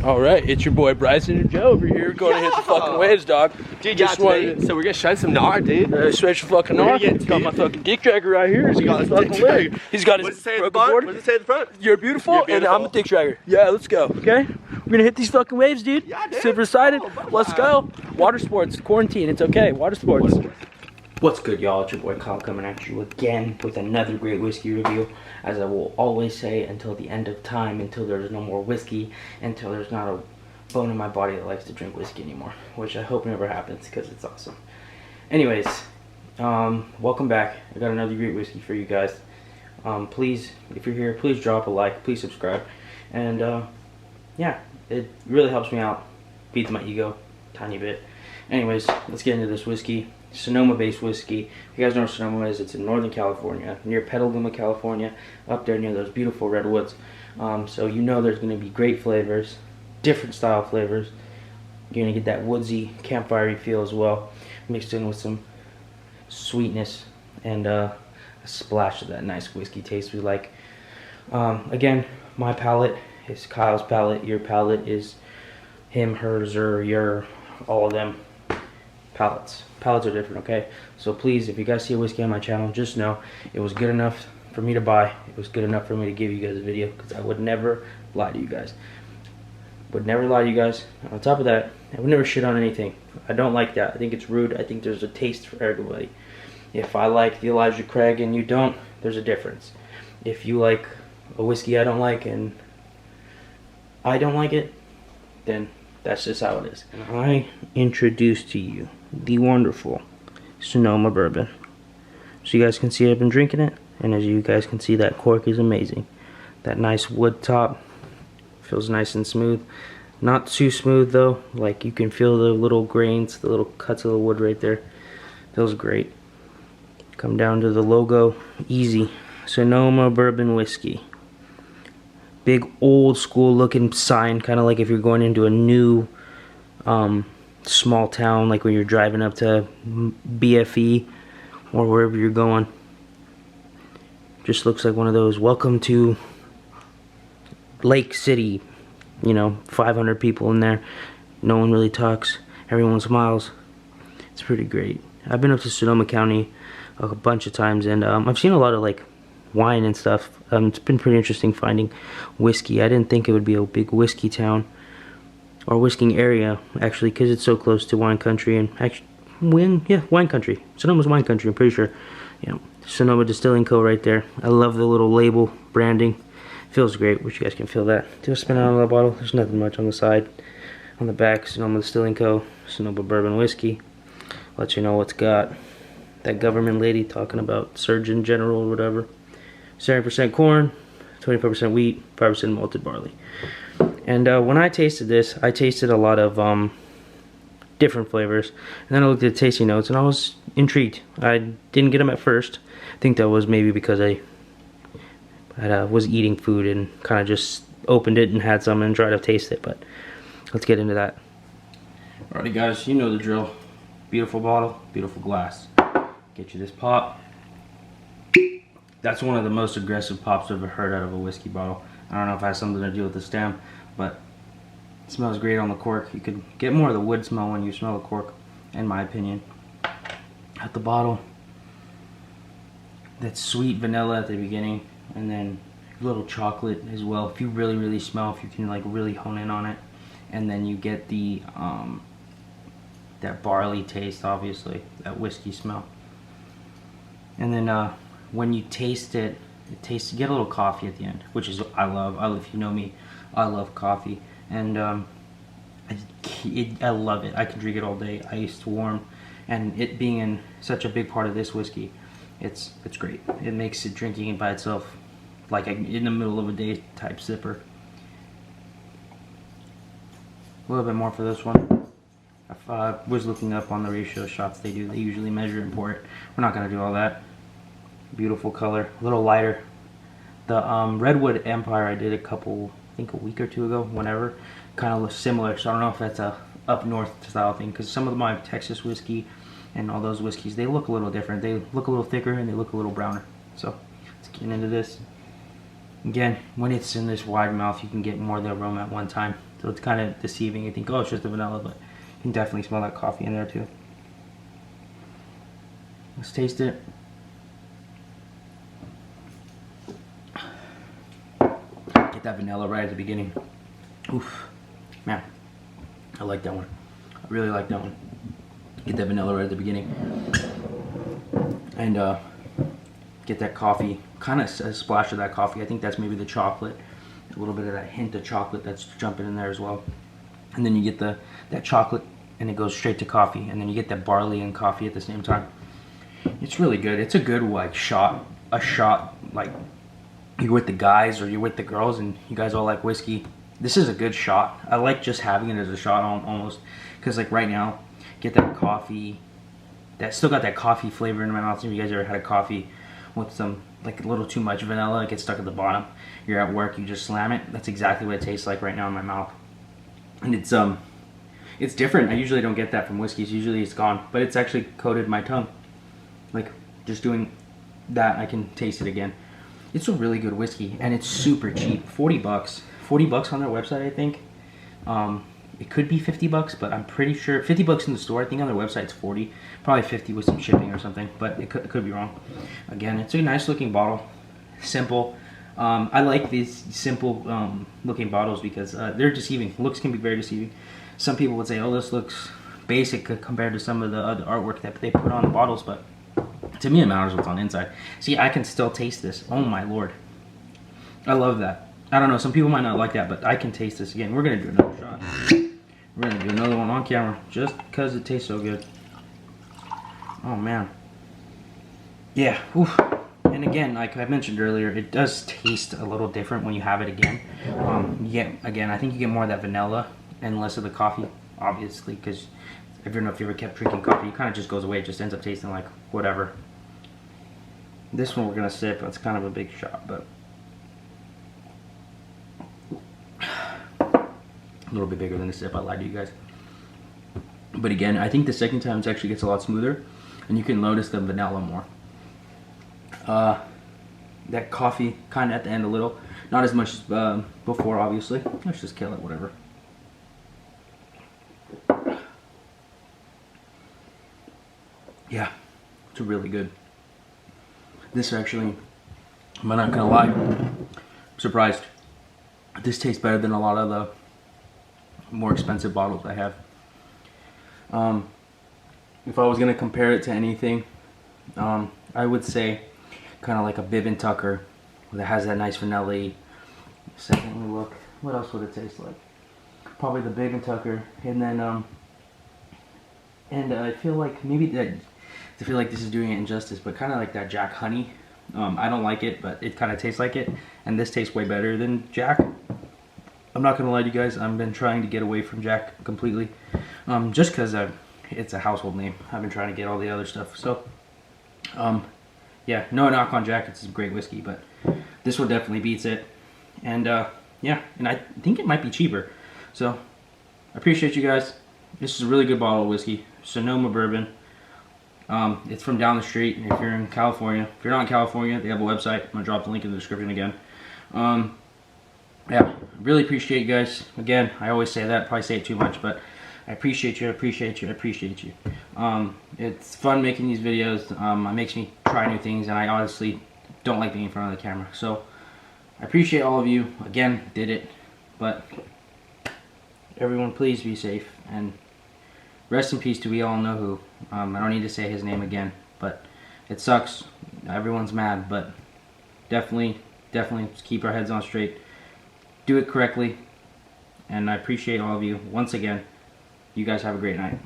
All right, it's your boy Bryson and Joe over here going to hit the fucking waves, dog. Dude, just wanted so we're gonna shred some gnar, dude. stretch the fucking gnar. Got my fucking dick dragger right here. He's got his fucking leg. He's got his broken board. What does it say at the front? You're beautiful, and I'm a dick dragger. Yeah, let's go. Okay, we're gonna hit these fucking waves, dude. Yeah, dude. Super excited. Let's go. Water sports, quarantine. It's okay. Water sports. What's good, y'all? It's your boy Kyle coming at you again with another great whiskey review. As I will always say, until the end of time, until there's no more whiskey, until there's not a bone in my body that likes to drink whiskey anymore, which I hope never happens because it's awesome. Anyways, welcome back. I got another great whiskey for you guys. Please, if you're here, please drop a like, please subscribe, and yeah, it really helps me out, beats my ego a tiny bit. Anyways, let's get into this whiskey. Sonoma based whiskey. If you guys know where Sonoma is, it's in Northern California, near Petaluma, California, up there near those beautiful redwoods. So you know there's going to be great flavors, different style flavors. You're going to get that woodsy, campfire feel as well, mixed in with some sweetness and a splash of that nice whiskey taste we like. Again, my palate is Kyle's palate, your palate is him, hers, or your, all of them. Palates are different, okay? So please, if you guys see a whiskey on my channel, just know it was good enough for me to buy. It was good enough for me to give you guys a video, because I would never lie to you guys. Would never lie to you guys. On top of that, I would never shit on anything. I don't like that. I think it's rude. I think there's a taste for everybody. If I like the Elijah Craig and you don't, there's a difference. If you like a whiskey I don't like and I don't like it, then that's just how it is. And I introduce to you the wonderful Sonoma bourbon. So you guys can see I've been drinking it, and as you guys can see, that cork is amazing. That nice wood top feels nice and smooth. Not too smooth though, like you can feel the little grains, the little cuts of the wood right there. Feels great. Come down to the logo, easy. Sonoma bourbon whiskey. Big old school looking sign, kind of like if you're going into a new small town, like when you're driving up to BFE or wherever you're going. Just looks like one of those welcome to Lake City, you know, 500 people in there, no one really talks, everyone smiles. It's pretty great. I've been up to Sonoma County a bunch of times, and I've seen a lot of like wine and stuff. It's been pretty interesting finding whiskey. I didn't think it would be a big whiskey town or whisking area, actually, because it's so close to wine country. And actually, wine country. Sonoma's wine country, I'm pretty sure. You know, Sonoma Distilling Co. right there. I love the little label branding. Feels great. Wish you guys can feel that. Do a spin out of the bottle. There's nothing much on the side. On the back, Sonoma Distilling Co. Sonoma Bourbon Whiskey. Let you know what's got. That government lady talking about Surgeon General or whatever. 7% corn, 24% wheat, 5% malted barley. And when I tasted this, I tasted a lot of different flavors. And then I looked at the tasting notes and I was intrigued. I didn't get them at first. I think that was maybe because I was eating food and kind of just opened it and had some and tried to taste it. But let's get into that. Alrighty guys, you know the drill. Beautiful bottle, beautiful glass. Get you this pop. That's one of the most aggressive pops I've ever heard out of a whiskey bottle. I don't know if it has something to do with the stem, but it smells great on the cork. You could get more of the wood smell when you smell the cork, in my opinion. At the bottle, that sweet vanilla at the beginning, and then a little chocolate as well. If you really smell, if you can like really hone in on it, and then you get the that barley taste, obviously, that whiskey smell, and then when you taste it, you get a little coffee at the end, which is I love. If you know me, I love coffee, and I love it. I can drink it all day, iced, warm, and it being in such a big part of this whiskey, it's great. It makes it drinking it by itself like in the middle of a day type sipper. A little bit more for this one. I was looking up on the ratio shots they do. They usually measure and pour it. We're not gonna do all that. Beautiful color, a little lighter. The Redwood Empire I did I think a week or two ago, whenever, kind of looks similar. So I don't know if that's a up north style thing, because some of my Texas whiskey and all those whiskeys, they look a little different. They look a little thicker and they look a little browner. So let's get into this. Again, when it's in this wide mouth, you can get more of the aroma at one time. So it's kind of deceiving. You think, oh, it's just the vanilla, but you can definitely smell that coffee in there too. Let's taste it. Get that vanilla right at the beginning. Oof, man, I like that one. I really like that one. Get that vanilla right at the beginning. And get that coffee, kind of a splash of that coffee. I think that's maybe the chocolate, a little bit of that hint of chocolate that's jumping in there as well. And then you get that chocolate, and it goes straight to coffee. And then you get that barley and coffee at the same time. It's really good. It's a good like shot. A shot like you're with the guys or you're with the girls, and you guys all like whiskey. This is a good shot. I like just having it as a shot almost, because like right now, get that coffee. That still got that coffee flavor in my mouth. If you guys ever had a coffee with some like a little too much vanilla, it gets stuck at the bottom. You're at work, you just slam it. That's exactly what it tastes like right now in my mouth. And it's different. I usually don't get that from whiskeys. Usually it's gone, but it's actually coated my tongue. Like just doing that, I can taste it again. It's a really good whiskey, and it's super cheap. 40 bucks. 40 bucks on their website, I think. It could be 50 bucks, but I'm pretty sure 50 bucks in the store. I think on their website it's 40, probably 50 with some shipping or something, but it could be wrong. Again, it's a nice looking bottle, simple. I like these simple looking bottles because they're deceiving. Looks can be very deceiving. Some people would say, oh, this looks basic compared to some of the other artwork that they put on the bottles, but to me it matters what's on the inside. See, I can still taste this. Oh my lord, I love that. I don't know, some people might not like that, but I can taste this. Again, we're gonna do another shot. We're gonna do another one on camera just because it tastes so good. Oh man. Yeah. Oof. And again, like I mentioned earlier, it does taste a little different when you have it again. Again, I think you get more of that vanilla and less of the coffee, obviously, because if you ever kept drinking coffee, it kind of just goes away. It just ends up tasting like whatever. This one we're gonna sip. It's kind of a big shot, but a little bit bigger than the sip. I lied to you guys. But again, I think the second time it actually gets a lot smoother, and you can notice the vanilla more. That coffee kind of at the end a little, not as much as before, obviously. Let's just kill it, whatever. Yeah, it's really good. This actually, I'm not gonna lie, I'm surprised. This tastes better than a lot of the more expensive bottles I have. If I was gonna compare it to anything, I would say kind of like a Bourbon Tucker that has that nice vanilla. Second, let me look. What else would it taste like? Probably the Bourbon Tucker, and then I feel like maybe that. I feel like this is doing it injustice, but kind of like that Jack Honey. I don't like it, but it kind of tastes like it, and this tastes way better than Jack. I'm not gonna lie to you guys, I've been trying to get away from Jack completely, just because it's a household name. I've been trying to get all the other stuff. So, yeah, no knock on Jack, it's a great whiskey, but this one definitely beats it. And yeah, and I think it might be cheaper. So, I appreciate you guys. This is a really good bottle of whiskey, Sonoma Bourbon. It's from down the street. If you're in California, if you're not in California, they have a website. I'm gonna drop the link in the description again. Yeah, really appreciate you guys. Again, I always say that, probably say it too much, but I appreciate you, I appreciate you, I appreciate you. It's fun making these videos. It makes me try new things, and I honestly don't like being in front of the camera. So, I appreciate all of you. Again, did it. But, everyone please be safe, and rest in peace to we all know who. I don't need to say his name again, but it sucks. Everyone's mad, but definitely just keep our heads on straight. Do it correctly, and I appreciate all of you. Once again, you guys have a great night.